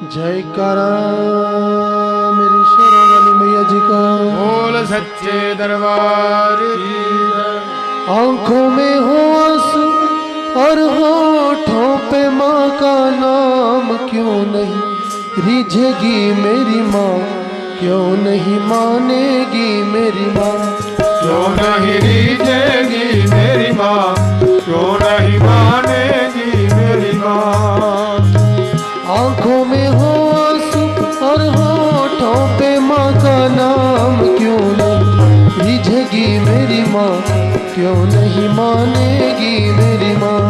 जयकारा मेरी शेरों वाली मैया जी का। बोल सच्चे दरबार की। आंखों में हो आंसू और होठों पे माँ का नाम, क्यों नहीं रिझेगी मेरी माँ, क्यों नहीं मानेगी मेरी माँ, क्यों नहीं रिझेगी मेरी माँ, क्यों नहीं मानेगी मेरी माँ। आंखों में हो आंसू और होठों पे माँ का नाम, क्यों नहीं रिझेगी मेरी माँ, क्यों नहीं मानेगी मेरी माँ,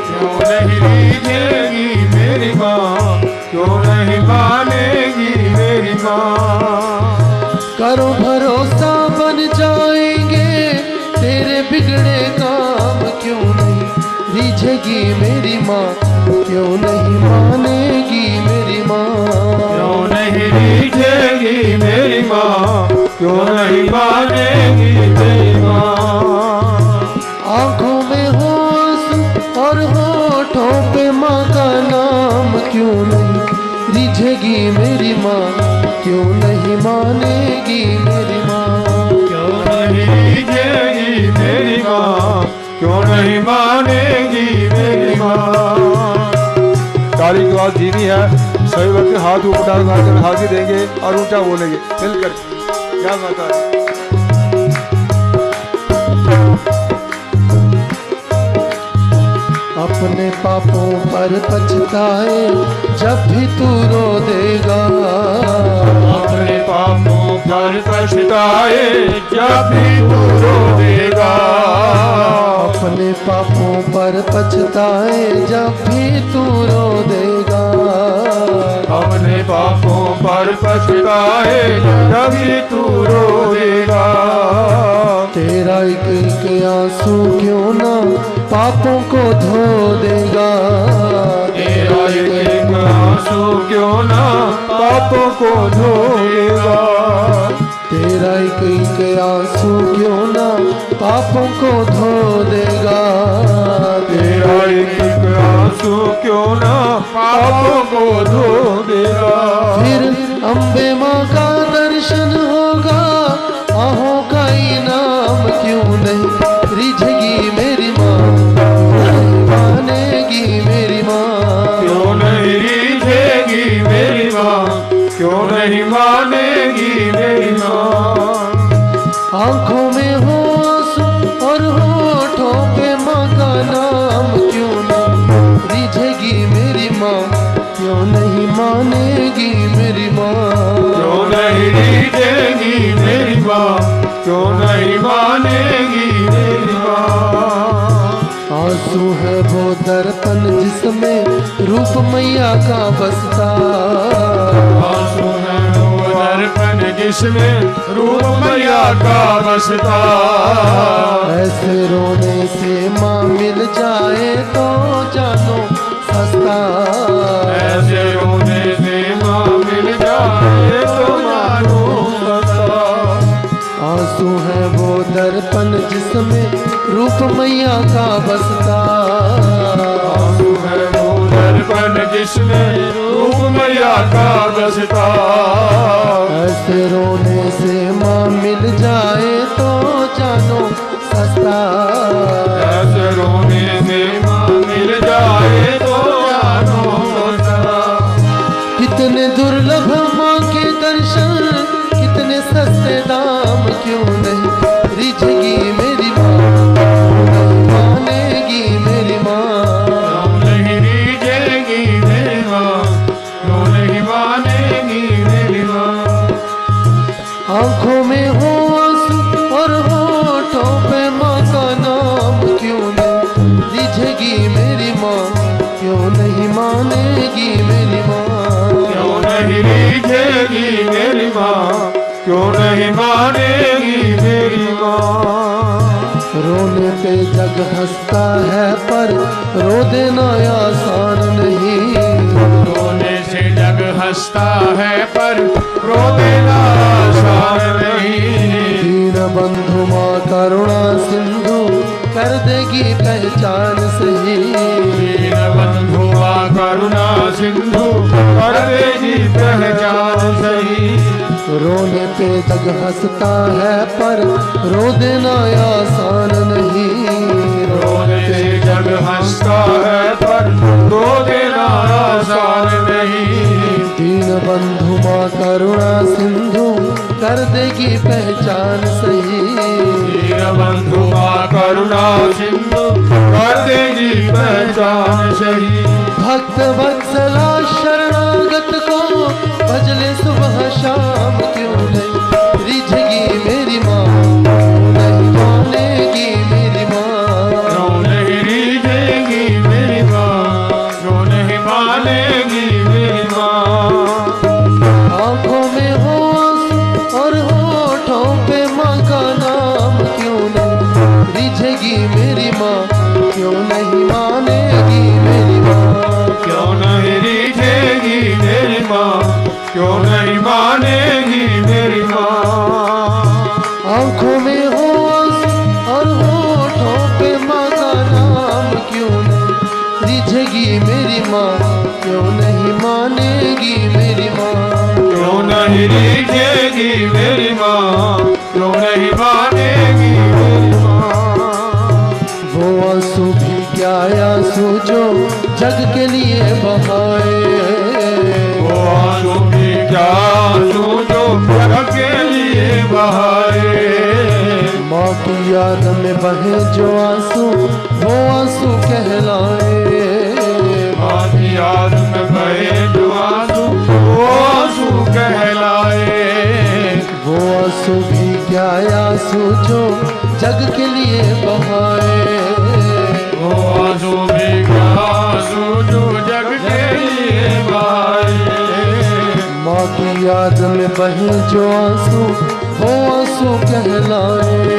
क्यों नहीं रिझेगी मेरी माँ, क्यों नहीं मानेगी मेरी माँ। करो भरोसा बन जाएंगे तेरे बिगड़े काम, क्यों नहीं रिझेगी मेरी माँ, क्यों नहीं मानेगी मेरी माँ, क्यों नहीं रिझेगी मेरी माँ, क्यों नहीं मानेगी मेरी माँ। आंखों में हो आंसू और होठों पे माँ का नाम, क्यों नहीं रिझेगी मेरी माँ, क्यों नहीं मानेगी मेरी माँ, क्यों नहीं रिझेगी मेरी माँ, क्यों नहीं मानेगी मेरी माँ। ताली की बात जीनी है, सभी वक्त हाथ ऊपर डालकर हाजिर देंगे और ऊंचा बोलेंगे मिलकर। क्या माता है। अपने पापों पर पछताए जब भी तू रो देगा, अपने पापों पर पछताए जब भी तू रो देगा, अपने पापों पर पछताए जब भी तू रो देगा, अपने पापों पर पछताए जब भी तू रो देगा। तेरा एक एक आंसू क्यों ना पापों को धो देगा, तेरा एक एक आंसू क्यों ना पापों को धोएगा, तेरा एक एक आंसू क्यों ना पापों को धो देगा, तेरा एक एक आंसू क्यों ना पापों को धो देगा। फिर अम्बे माँ का दर्शन होगा, आहों का इनाम, क्यों नहीं रिझेगी मेरी माँ, नहीं मानेगी मेरी माँ, क्यों नहीं रिझेगी मेरी माँ, क्यों नहीं मानेगी मेरी माँ। आंखों में हो आंसू और होठों पे माँ का नाम, क्यों नहीं रिझेगी मेरी माँ, क्यों नहीं मानेगी मेरी माँ, क्यों नहीं रिझेगी मेरी माँ, क्यों नहीं मानेगी मेरी माँ। आंसू है वो दर्पण जिसमें रूप मैया का बसता, आंसू है वो दर्पण जिसमें रूप मैया का बसता, ऐसे रोने से माँ मिल जाए तो जानो सस्ता, ऐसे रोने से माँ मिल जाए तो मानो सस्ता। आंसू है वो दर्पण जिसमें रूप मैया का बसता, आंसू है वो दर्पण जिसमें रूप मैया का बसता, ऐसे रोने से माँ मिल जाए तो जानो सस्ता, ऐसे रोने से माँ मिल जाए तो जानो सस्ता। कितने दुर्लभ माँ के दर्शन, कितने सस्ते दाम, क्यों नहीं रिझेगी मेरी माँ, नहीं मानेगी मेरी माँ, क्यों नहीं रिझेगी मेरी माँ, क्यों नहीं मानेगी मेरी माँ। आंखों में हो आंसू और होठों पे माँ का नाम, क्यों नहीं रिझेगी मेरी माँ, क्यों नहीं मानेगी मेरी माँ, क्यों नहीं रिझेगी मेरी माँ, क्यों नहीं मानेगी मेरी माँ। रोने पे जग हंसता है पर रो देना आसान नहीं, रोने से जग हंसता है पर रो देना आसान नहीं। दीन बंधु माँ करुणा सिंधु कर देगी पहचान सही, दीन बंधु माँ करुणा सिंधु कर देगी पहचान सही। रोने पे जग हंसता है पर रो देना आसान नहीं। रोने पे जग हंसता है पर रो देना आसान नहीं। दीन बंधु माँ करुणा सिंधु कर देगी पहचान सही। दीन बंधु माँ करुणा सिंधु कर देगी पहचान सही। भक्त वत्सला शरणागत को भजले सुबह शाम क्यों नहीं रिझेगी मेरी माँ, क्यों नहीं मानेगी मेरी माँ। क्यों नहीं रिझेगी मेरी माँ, क्यों नहीं मानेगी मेरी माँ। आँखों में हो आंसू और होठों पे माँ का नाम क्यों नहीं रिझेगी मेरी माँ, क्यों नहीं मानेगी मेरी माँ। क्यों नहीं रिझेगी मेरी माँ, क्यों नहीं मानेगी मेरी माँ। आँखों में हो आंसू और होठों पे माँ का नाम क्यों नहीं रिझेगी मेरी माँ, क्यों नहीं मानेगी मेरी माँ। क्यों नहीं रिझेगी मेरी माँ, क्यों नहीं मानेगी मेरी माँ। वो आंसू भी क्या आंसू जो जग के लिए बहाए। वो आंसू भी क्या आंसू जो जग के लिए बहाए। माँ की याद में बहे जो आंसू वो आंसू कहलाए। माँ की याद में बहे जो आंसू वो आंसू कहलाए। वो आंसू भी क्या आंसू जो जग के लिए बहाए। वो आंसू भी क्या आंसू जो जग के लिए बहाए। माँ की याद में बहे जो आंसू वो आंसू कहलाए।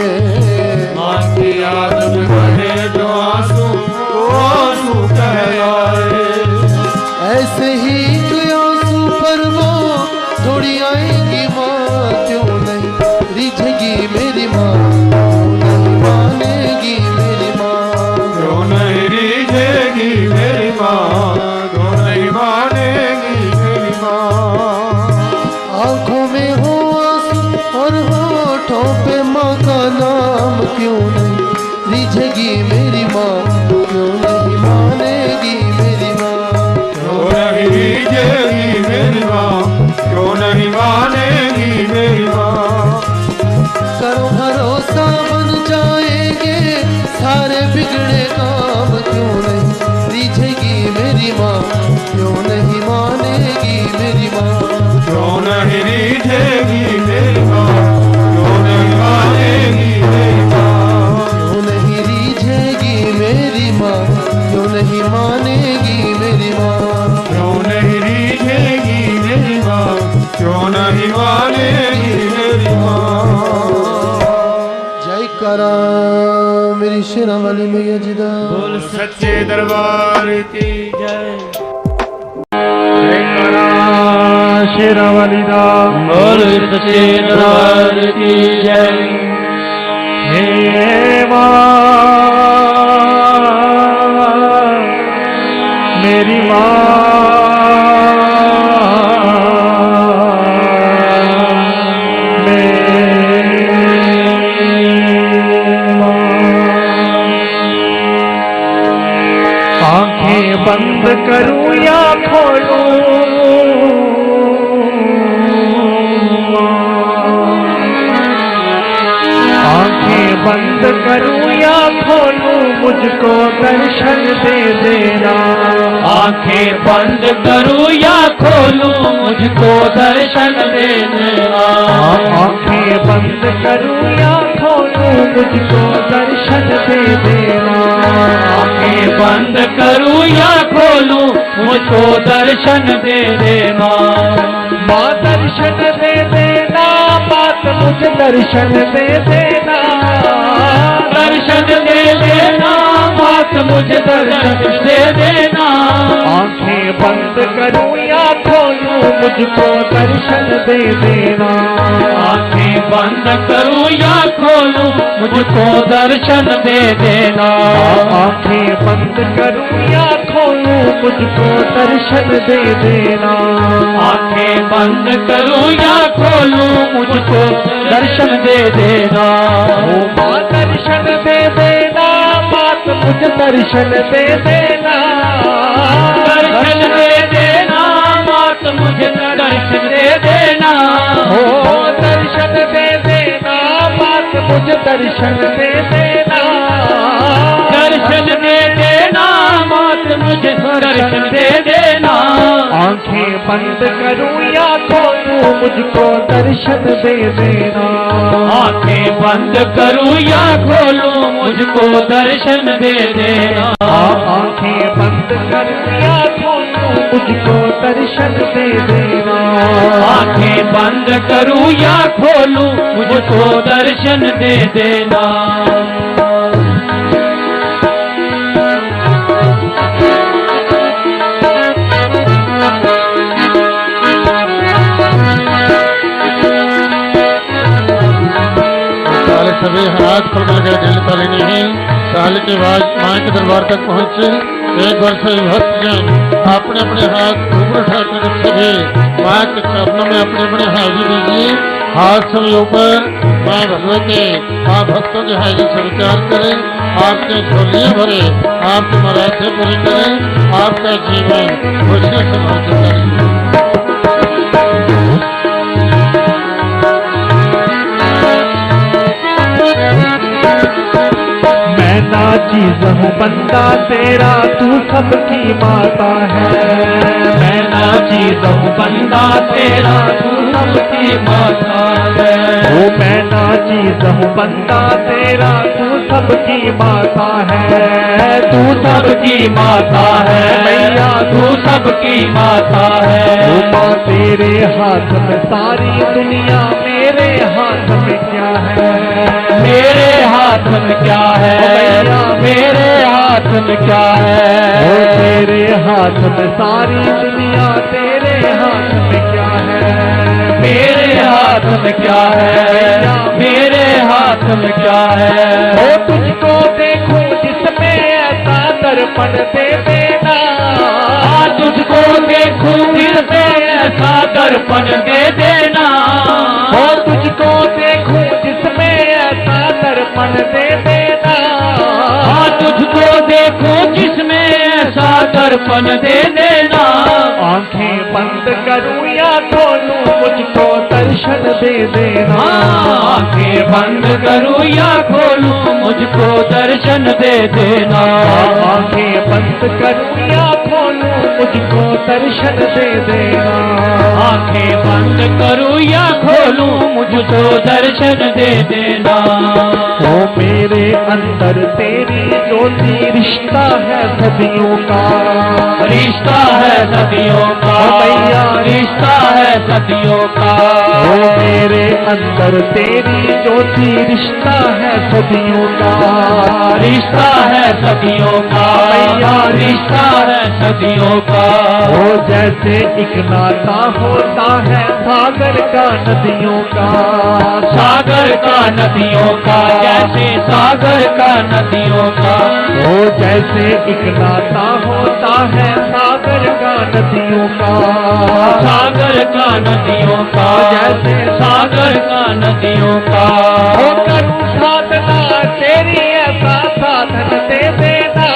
माँ की याद में बहे जो आंसू वो आंसू कहलाए। ऐसे ही एक आंसू पर वो थोड़ी आएगी माँ, क्यों नहीं रिझेगी मेरी माँ, क्यों नहीं मानेगी मेरी माँ। क्यों नहीं रिझेगी मेरी माँ, क्यों नहीं मानेगी मेरी माँ। आँखों में हो आंसू और होठों पे माँ का नाम क्यों नहीं रिझेगी मेरी माँ, क्यों नहीं मानेगी मेरी माँ। क्यों नहीं रिझेगी मेरी माँ, क्यों नहीं मानेगी मेरी माँ। करो भरोसा बन जाएंगे सारे बिगड़े काम, क्यों नहीं रिझेगी मेरी माँ, क्यों नहीं मानेगी मेरी माँ। क्यों नहीं रिझेगी मेरी माँ, क्यों नहीं मानेगी मेरी माँ। क्यों नहीं रिझेगी मेरी माँ, क्यों नहीं मानेगी मेरी माँ। क्यों नहीं रिझेगी मेरी माँ, क्यों नहीं मानेगी मेरी माँ। जय करा मेरी शेरा वाली मैया जी दा। बोल सच्चे दरबार की जय। जय करा शेरा वाली दा। बोल सच्चे दरबार की जय। हे माँ मेरी माँ बंद करूं या खोलूं, आंखें बंद करूं या खोलूं, मुझको दर्शन दे देना। आंखें बंद करूं या खोलूं, मुझको दर्शन दे देना। आंखें बंद करूं या खोलूं, मुझको दर्शन दे देना। आंखें बंद करूं या खोलूं, मुझको दर्शन दे देना। माँ दर्शन दे देना, बात मुझे दर्शन दे देना। दर्शन दे देना, बात मात मुझे दर्शन दे देना। आंखें बंद करूं या खोलूं मुझको दर्शन दे देना। आंखें बंद करूं या खोलूं मुझको दर्शन दे देना। आंखें बंद करूं या खोलूं मुझको दर्शन दे देना। आंखें बंद करूं या खोलूं मुझको दर्शन दे देना। ओ माँ दर्शन दे देना, मात मुझे दर्शन दे देना। दर्शन दे देना मात मुझे दर्शन दे देना। ओ दर्शन दे देना, मात मुझे दर्शन दे देना। दर्शन दे देना मात मुझे दर्शन दे देना। आंखें बंद करूं या खोलूं मुझको दर्शन दे देना। आंखें बंद करूं या खोलूं मुझको दर्शन दे देना। आंखें बंद करूं या खोलूं मुझको दर्शन दे देना। आंखें बंद करूं या खोलूं मुझको दर्शन दे देना। सभी हाथ खोल कर ढील ताली नहीं। ताली की आवाज मां के दरबार तक पहुंचे। एक बार सभी भक्तजन अपने अपने हाथ ऊपर उठाकर सभी मां के चरणों में अपने अपने हाजिरी दीजिए। हाथ सभी ऊपर मां भगवती आप भक्तों की हाजिरी से विचार करें। आपके झोलियां भरे, आपकी मराठे पूरी करें, आपका जीवन खुशियों से भर करें। मैं ना चीज हूँ बंदा तेरा, तू सबकी माता है। मैं ना चीज हूँ बंदा तेरा, तू सबकी माता है। ओ मैं ना चीज हूँ बंदा तेरा, तू सबकी माता है। तू सबकी माता है मैया, तू सबकी माता है। ओ माँ तेरे हाथ में सारी दुनिया, मेरे हाथ में क्या है? मेरे हाथ में क्या है? मेरे हाथ में क्या है? ओ तेरे हाथ में सारी दुनिया, तेरे हाथ में क्या है? मेरे हाथ में क्या है? मेरे हाथ में क्या है? ओ तुझको देखूं जिसमें ऐसा दर्पण दे देना। तुझको देखूं जिसमें ऐसा दर्पण दे देना। ओ तुझको देखूं जिसमें ऐसा दर्पण दे देना। तुझको देखूं जिसमें ऐसा दर्पण दे देना। आंखें बंद करूं या खोलूं मुझको दर्शन दे देना। आंखें बंद करूं या खोलूं मुझको दर्शन दे देना। आंखें बंद करूं या खोलूं मुझको दर्शन दे देना। आंखें बंद करूं या खोलूं मुझको दर्शन दे देना। ओ मेरे अंदर तेरी ज्योति, रिश्ता है सदियों का। रिश्ता है सदियों का मैया, रिश्ता है सदियों का। ओ मेरे अंदर तेरी ज्योति, रिश्ता है सदियों का। रिश्ता है सदियों का मैया, रिश्ता है सदियों का। ओ जैसे एक नाता होता है सागर का नदियों का। सागर का नदियों का, जैसे सागर का नदियों का। ओ जैसे एक नाता होता है सागर का नदियों का। सागर का नदियों का, जैसे सागर का नदियों का। ओ करूं साधना तेरी, ऐसा साधन दे देना।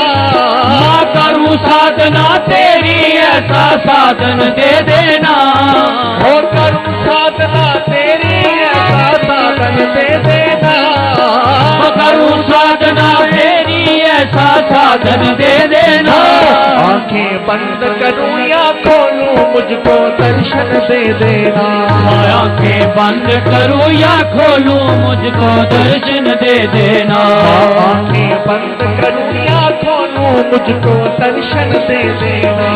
माँ करूं साधना तेरी, ऐसा साधन दे देना। ओ करूं साधना तेरी, ऐसा साधन दे देना। करूं साधना तेरी, ऐसा साधन दे देना। आंखें बंद करूं या खोलूं मुझको दर्शन दे देना। आंखें बंद करूं या खोलूं मुझको दर्शन दे देना। आंखें बंद करूं या खोलूं मुझको दर्शन दे देना।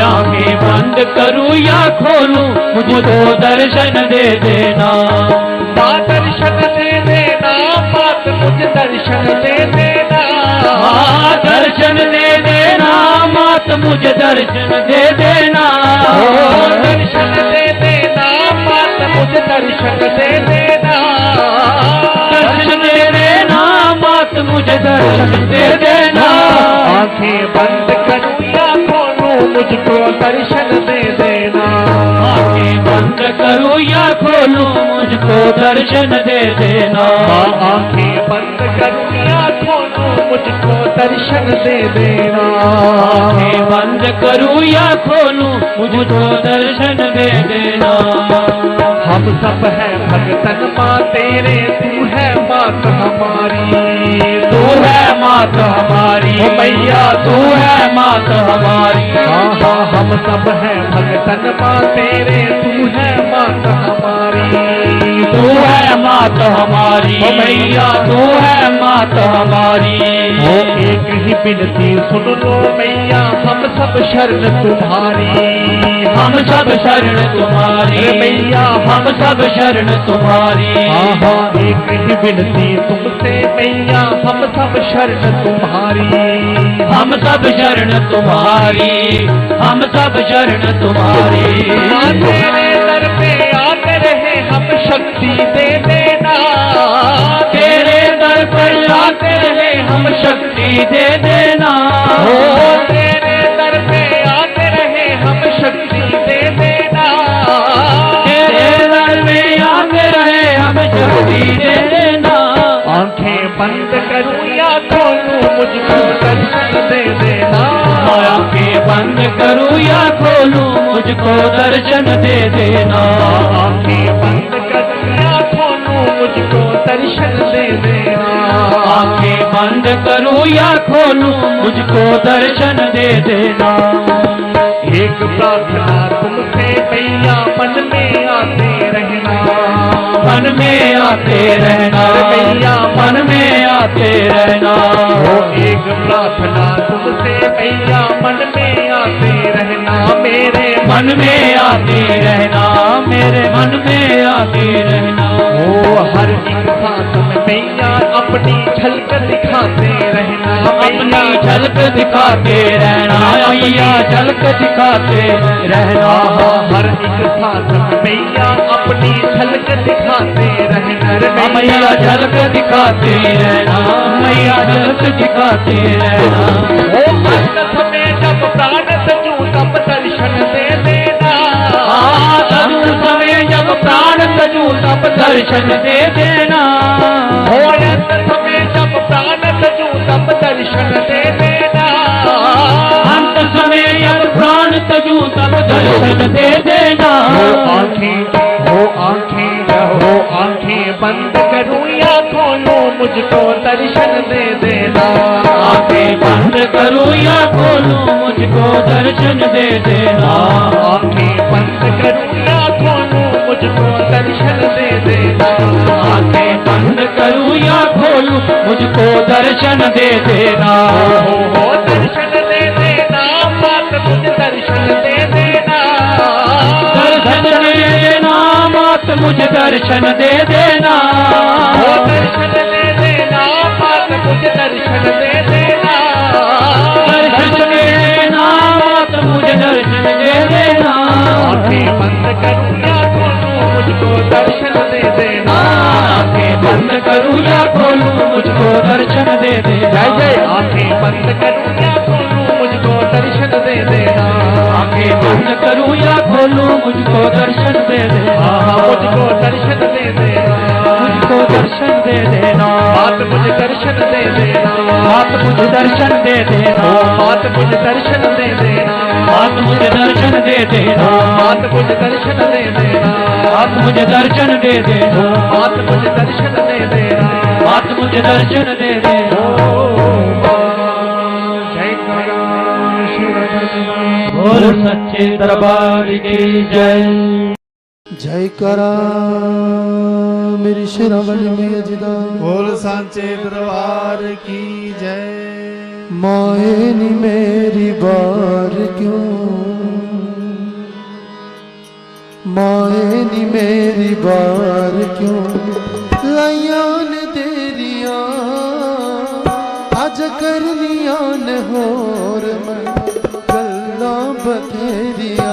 आंखें बंद करूं या खोलूं मुझको दर्शन दे देना। माँ दर्शन दे देना, मात मुझे दर्शन दे देना। दर्शन दे देना मात मुझे दर्शन दे देना, दर्शन दे देना मात मुझे दर्शन दे देना, दर्शन दे देना मात मुझे दर्शन दे देना। आंखें बंद करूं या खोलूं मुझको दर्शन दे देना, आंखें बंद करूं या खोलूं मुझको दर्शन दे देना, आंखें बंद करूं या खोलूं मुझको दर्शन दे देना, आंखें बंद करूं या खोलूं मुझको दर्शन दे देना। हम सब है भगतन माँ तेरे, तू है मात हमारी, तू है मात हमारी मैया, तू है मात हमारी। हाँ हम सब है भगतन माँ तेरे, तू है मात हमारी, तू है मात हमारी मैया, तू है मात हमारी। एक ही विनती सुन लो मैया, हम सब शरण तुम्हारी, हम सब शरण तुम्हारी मैया, हम सब शरण तुम्हारी। एक ही विनती तुमसे मैया, हम सब शरण तुम्हारी, हम सब शरण तुम्हारी, हम सब शरण तुम्हारी। तेरे दर पे आते रहे हम शक्ति दे देना, तेरे दर पर आते रहे हम शक्ति दे देना, तेरे दर पे आते रहे हम शक्ति दे देना, तेरे दर में आते रहे हम शक्ति दे देना। आंखें बंद करूं या खोलूं मुझको दर्शन दे देना, आंखें बंद करूं या खोलूं मुझको दर्शन दे देना, आंखें बंद करूं या खोलूं मुझको दर्शन दे देना, आंखें बंद करूं या खोलूं मुझको दर्शन दे देना। एक प्रार्थना तुमसे मैया मन में आते रहना, मन में आते रहना मैया, मन में आते रहना। एक प्रार्थना तुमसे मैया मन में आते रहना, मेरे मन में आते रहना, मेरे मन में आते रहना। हर एक सांस में मैया अपनी झलक दिखाते रहना, अपनी झलक दिखाते रहना मैया, झलक दिखाते रहना। हर एक सांस में मैया अपनी झलक दिखाते रहना, मैया झलक दिखाते रहना, मैया झलक दिखाते रहना। अंत समय जब प्राण तजू तब दर्शन दे देना, अंत समय जब प्राण तजू तब दर्शन दे देना, अंत समय जब प्राण तजू तब दर्शन दे देना, अंत समय जब प्राण तजू तब दर्शन दे देना। आंखें बंद करूं या खोलूं मुझको दर्शन दे देना, आंखें बंद करूं या खोलूं मुझको दर्शन दे देना, आंखें बंद करूं या खोलूं मुझको दर्शन दे देना, आंखें बंद करूं या खोलूं मुझको दर्शन दे देना। दर्शन दे देना मात मुझे दर्शन दे देना, दर्शन दे देना मात मुझे दर्शन दे देना, दर्शन दे देना मात मुझे दर्शन दे देना, दर्शन दे देना मात मुझे दर्शन दे देना। आंखें बंद करूं या खोलूं मुझको दर्शन दे देना, आंखें बंद करूं या खोलूं मुझको दर्शन दे देना। जय आंखें बंद करूं या खोलूं मुझको दर्शन दे देना, आंखें बंद करूं या खोलूं मुझको दर्शन दे देना, मुझको दर्शन दे देना, मुझको दर्शन दे देना। मात मुझे दर्शन दे देना, मात मुझे दर्शन दे देना, मात मुझे दर्शन दे देना, मात मुझे दर्शन दे देना, मात मुझे दर्शन दे देना, मात मुझे दर्शन दे देना, मात मुझे दर्शन दे देना, मात मुझे दर्शन दे देना। जय बोल सच्चे दरबार की जय। जय करा मेरी शेरावाली मैया जी दा। बोल सांचे दरबार की जय। माए नी मेरी बार क्यों, माए नी मेरी बार क्यों, लाइया ने तेरिया अज करनिया ने होर मैं गल्ला बथेरिया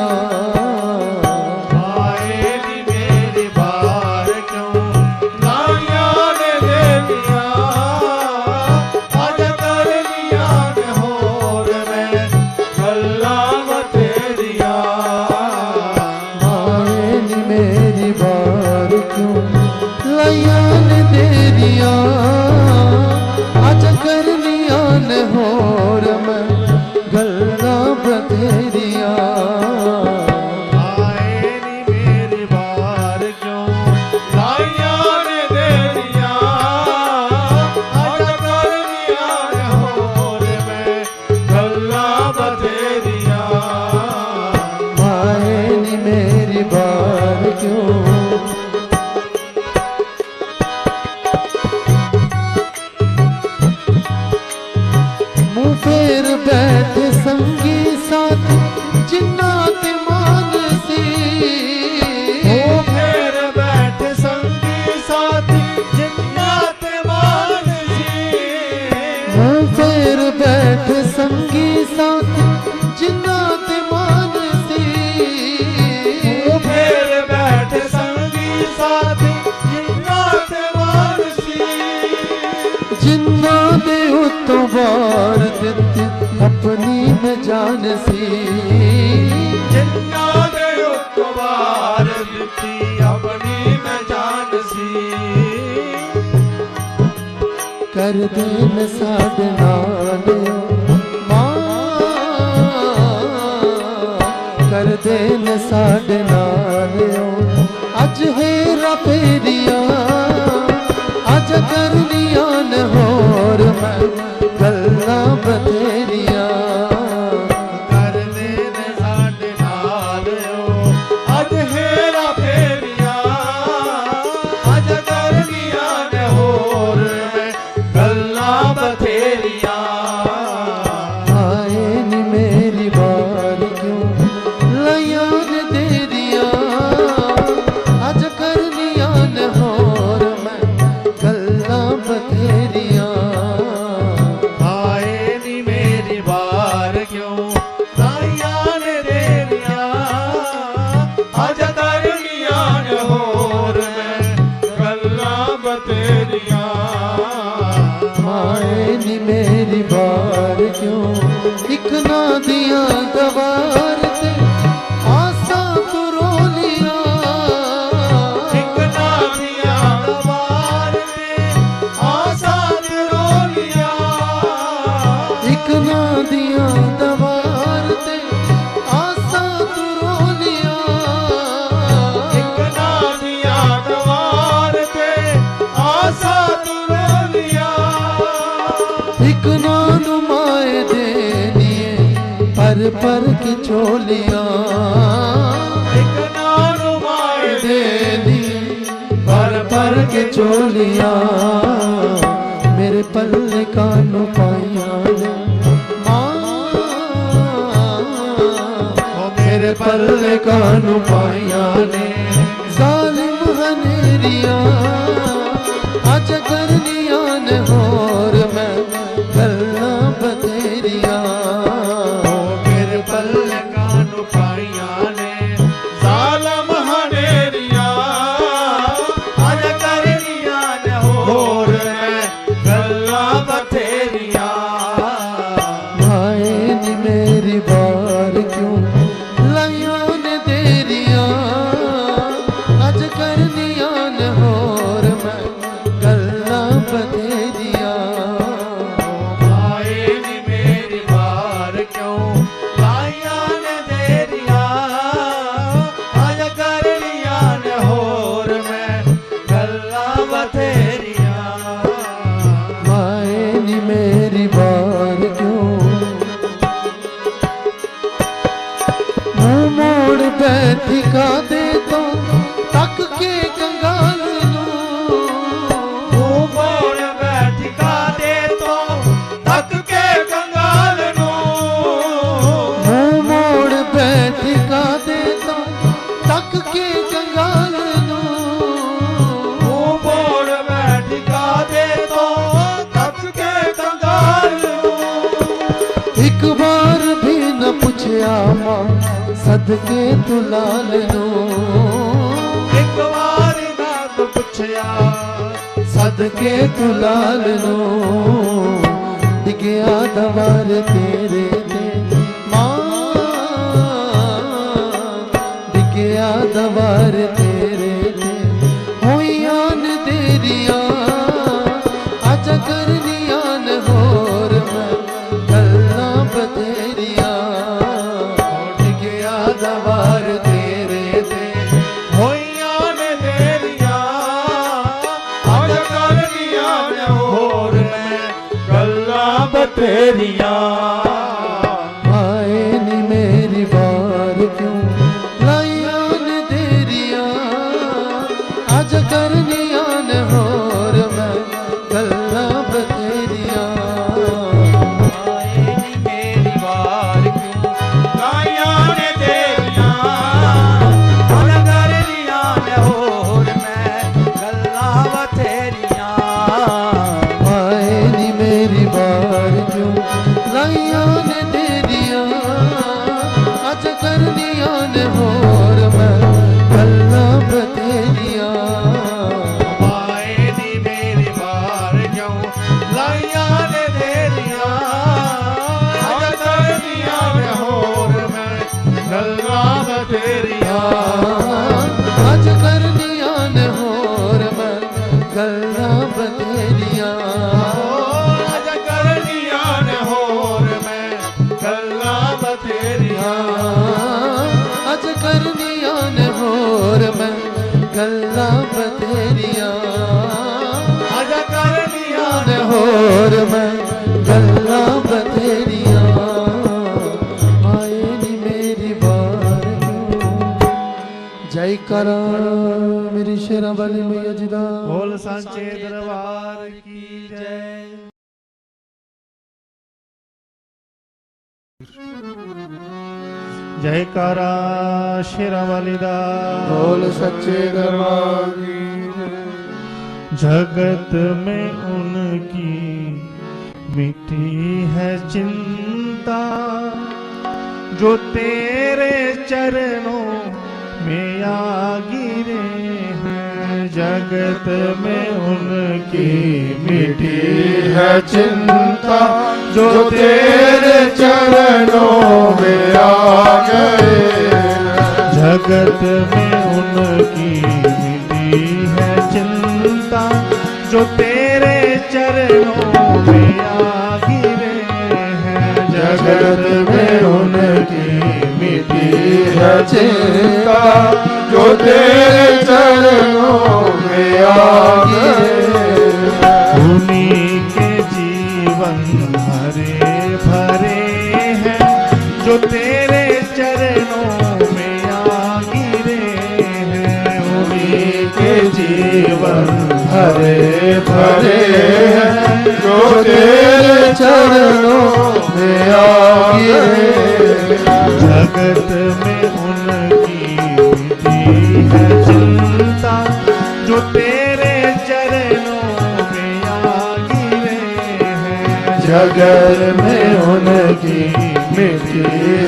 होर मैं गल्ला बथेरिया आए नी मेरी बार क्यों लाइया ने देरिया आज करनिया ने होर मैं गल्ला बथेरिया आए नी मेरी बार क्यों फेर बैठे संगी साथ जिन्नात मानसी फेर बैठे संगी साथ जिन्नात मानसी फेर बैठे संगी साथ जिन्नात मानसी फेर बैठे संगी साथ जिन्नात मानसी जिन्ना दे उत्तों बार दित्ती अपनी में जान सी जिन्ना दे उत्तों बार दित्ती अपनी में जान सी कर देन साढ़े नाल मां कर देन साढ़े नाल अज हेरा फेरिया अज करनिया ने होर मैं गल्ला बथेरिया कर देन साढ़े नाल अज हेरा फेरिया अज करनिया ने होर मैं गल्ला बथेरिया आए नी मेरी बार क्यों लया ने देरिया अज करनिया ने होर मैं गल्ला बथेरिया आए नी मेरी बार क्यों लाइया ने देरिया अज करनिया ने होर मैं गल्ला बथेरिया आए नी मेरी बार क्यों इक ना दिया दवार ते आसा तू रो लिया एक ना दिया दवार ते आसा रो लिया इक ना दिया दवार ते आसा तू रो लिया एक ना दिया दवार ते आसा रो लिया इक ना नुमाए देनिए पर की चोलियां एक ना नुमाए देनी पर के चोलियां मेरे पल्ले कानू पाइया ने मेरे पल्ले कानू पाइया ने जालिम हनेरिया अज करनिया ने होर मैं गल्ला बथेरिया मेरे पल्ले कानू पाइया ने जालम हनेरिया अज करनिया ने होर मैं गल्ला बथेरिया आए नी मेरी बार क्यों लाइया ने देरिया अज करनिया ने होर मैं गल्ला बथेरिया आए नी मेरी बार क्यों लाइया ने देरिया अज करनिया ने होर मैं गल्ला बथेरिया आए नी मेरी बार क्यों मुंह मोड़ बैठी का दे तो तक के कंगाल तू मोड़ बैठिका दे तो तक के कंगाल नू मुंह मोड़ बैठी का दे तो तक के कंगाल तू मोड़ बैठिका दे तो तक के कंगाल नू सदके तू लाल नो एक बार नाथ पुछया सदके तू लाल नो डिगया दवार तेरे ते मां डिगया दवार तेरे ते होइयान तेरिया आजा करनियान होर मैं गल्ला बतेरिया डिगया दवार तेरे ते होइयां ने तेरिया आज करनिया ने होर मैं गल्ला बतेरिया आए नी मेरी बार क्यों लाइयान तेरिया आज करनियान होर मैं गल्ला बतेरिया आए नी मेरी बार क्यों लाइया ने तेरिया आज करनिया ने होर मैं गल्ला बतेरिया आए नी मेरी बार क्यों लाइयान तेरिया आज करनियान होर मैं गल्ला बतेरिया आए नी मेरी बार क्यों लाइया ने तेरिया आज करनिया ने होर मैं गल्ला बतेरिया आज करनियान होर मैं गल्ला बतेरिया आज करनिया ने होर मैं गल्ला बतेरिया आज करनियान होर मैं गल्ला बतेरिया आज करनिया ने होर मैं गल्ला बतेरिया आए नी मेरी बार क्यों जय करा मेरी शेरा वाली मैया जी दा बोल सांचे दरबार की जय। जयकारा शेरा वाली दा बोल सच्चे दरबार की जय। जगत में उनकी मिटी है चिंता जो तेरे चरणों में आ गिरे हैं। जगत में उनकी मिटी है चिंता जो तेरे चरणों में आ गए। जगत में उनकी मिटी है चिंता जो तेरे चरणों में आ गिरे हैं। जगत में उनकी मिटी है चिंता जो तेरे चरणों में आ गिरे। उन्हीं के जीवन हरे भरे हैं जो तेरे चरणों में आ गिरे हैं। उन्हीं के जीवन हरे भरे हैं जो तेरे चरणों में आ गिरे। जगत में उनकी मिटी है चिंता जो तेरे चरणों में आ गिरे हैं। जगत में उनकी मिटी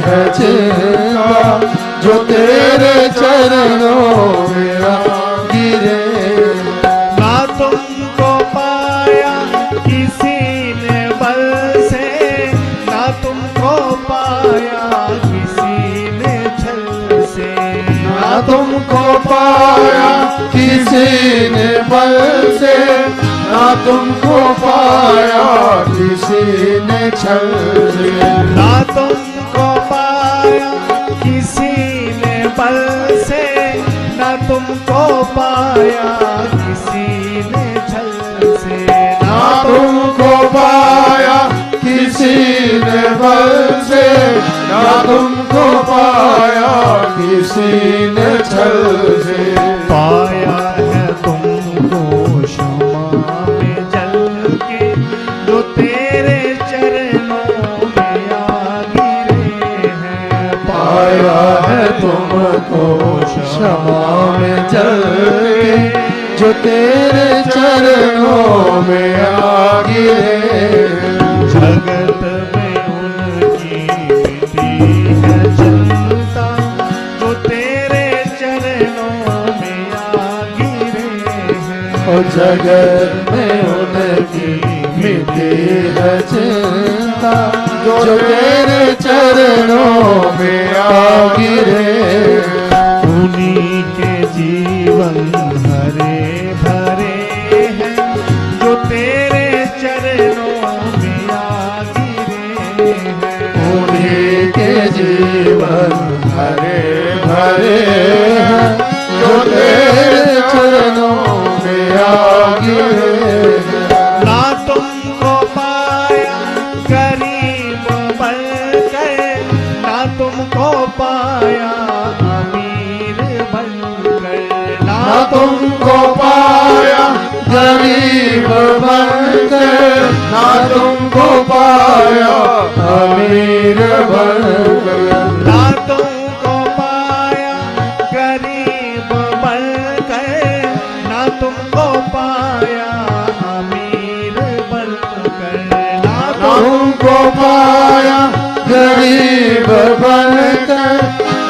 है चिंता जो तेरे चरणों में आ गिरे। ना तुमको पाया किसी ने बल से, ना तुमको पाया किसी ने छल से। ना तुमको पाया किसी ने बल से, ना तुमको पाया किसी ने छल से। ना तुमको पाया किसी ने बल से, ना तुमको पाया किसी ने छल से। ना तुमको पाया किसी ने बल से, ना तुमको पाया किसी ने छल से। पाया है तुमको क्षमा में जल के जो तेरे चरणों में आ गिरे हैं। पाया है तुमको क्षमा में जल के जो तेरे चरणों में आ गिरे। जगत में उनकी मिटी है चिंता और जगत में उनकी मिटी है चिंता, जो तेरे चरणों में आ गिरे। उन्हीं के जीवन हरे भरे हैं, जो तेरे चरणों में आ गिरे हैं। उन्हीं के जीवन हरे भरे हैं, जो तेरे चरणों में आ गिरे। ना तुमको पाया गरीब बनकर, ना तुमको पाया अमीर बनकर, ना तुमको पाया गरीब बनकर, ना तुमको पाया अमीर बनकर। ना तुमको पाया गरीब बनकर, ना तुमको पाया अमीर बनकर, ना तुमको पाया गरीब बनकर,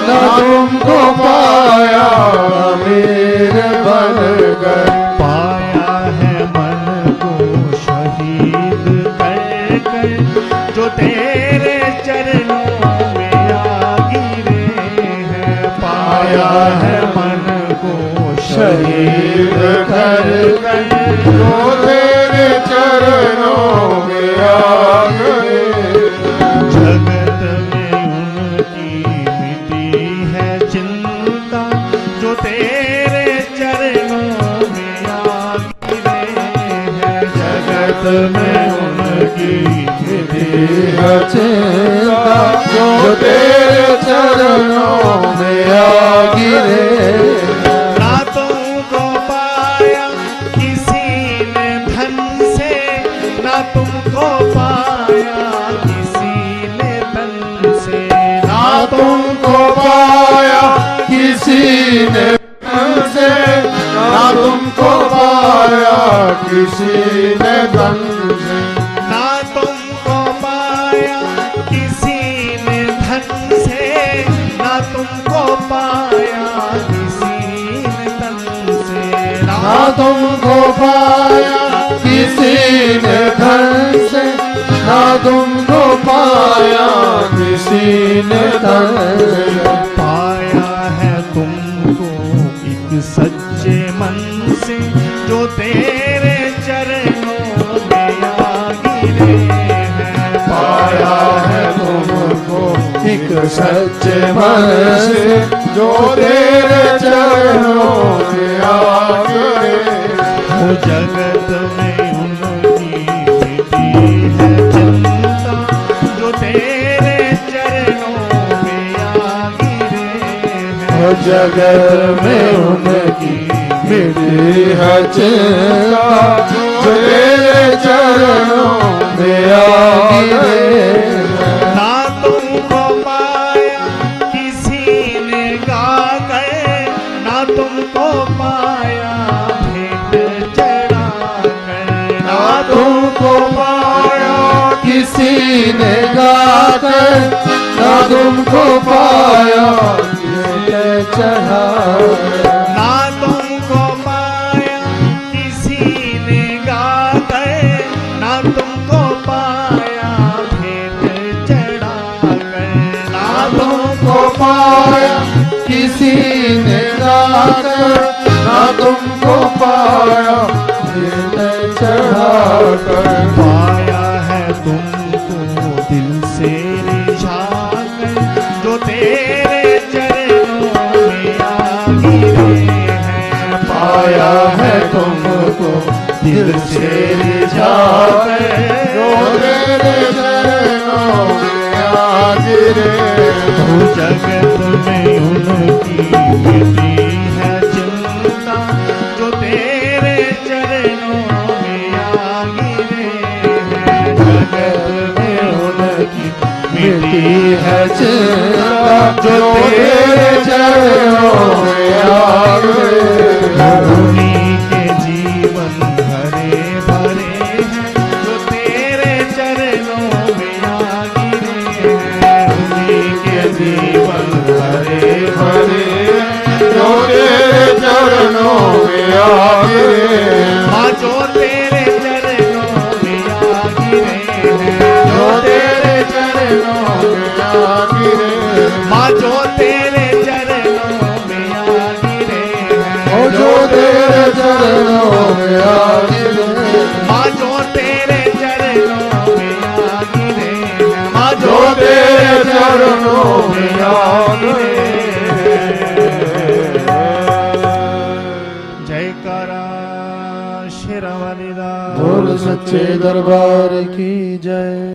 ना तुमको पाया अमीर बनकर। पाया है मन को शहीद कर कर, जो तेरे चरणों में आ गिरे हैं। पाया है मन को शहीद कर कर, जो तेरे चरणों में आ गए। जगत में उनकी मिटी है चिंता, जो तेरे चरणों में आ गिरे हैं। जगत में उनकी मिटी है चिंता, जो तेरे चरणों में आ गिरे। ना तुमको पाया किसी ने धन से, ना तुमको पाया किसी ने धन से, ना तुमको पाया किसी ने धन से, ना तुमको पाया किसी ने धन से। ना तुमको पाया किसी ने धन से, ना तुमको पाया किसी ने धन से, ना तुमको पाया किसी ने धन से, ना तुमको पाया किसी ने धन से। पाया है तुमको एक सच्चे मन से, जो तेरे चरणों में आ गिरे हैं। पाया है तुमको एक सच्चे मन से, जो तेरे चरणों में आ गए। वो जगत में उनकी मिटी है चिंता, जो तेरे चरणों में आ गिरे हैं। और जगत में उनकी मिटी है चिंता, जो तेरे चरणों में आ गिरे। ना तुमको पाया किसी ने गाकर, ना तुमको पाया भेंट चढ़ाकर, ना तुमको पाया किसी ने गाकर, ना तुमको पाया ये चढ़ा। ना तुमको पाया किसी ने गाकर, ना तुमको पाया भेंट चढ़ाकर, ना तुमको पाया किसी ने गाकर, ना तुमको पाया ये चढ़ाकर। पाया है तुमको दिल से रिझाकर, जो तेरे चरणों में आ गिरे हैं। पाया है तुमको दिल से रिझाकर, जो तेरे चरणों में आ गिरे। वो जगत में उनकी मिटी है चिंता, जो तेरे चरणों में आ गिरे हैं। जगत में उनकी मिटी है चिंता, जो तेरे चरणों में आ गए। उन्हीं के जीवन हरे भरे हैं, जो तेरे चरणों में आ गिरे हैं। उन्हीं के जीवन हरे भरे चरणों में आ गिरे, माँ जो तेरे चरणों में आ गिरे, माँ जो तेरे चरणों में आ गिरे। जयकारा शेरावाली दा बोल सच्चे दरबार की जय।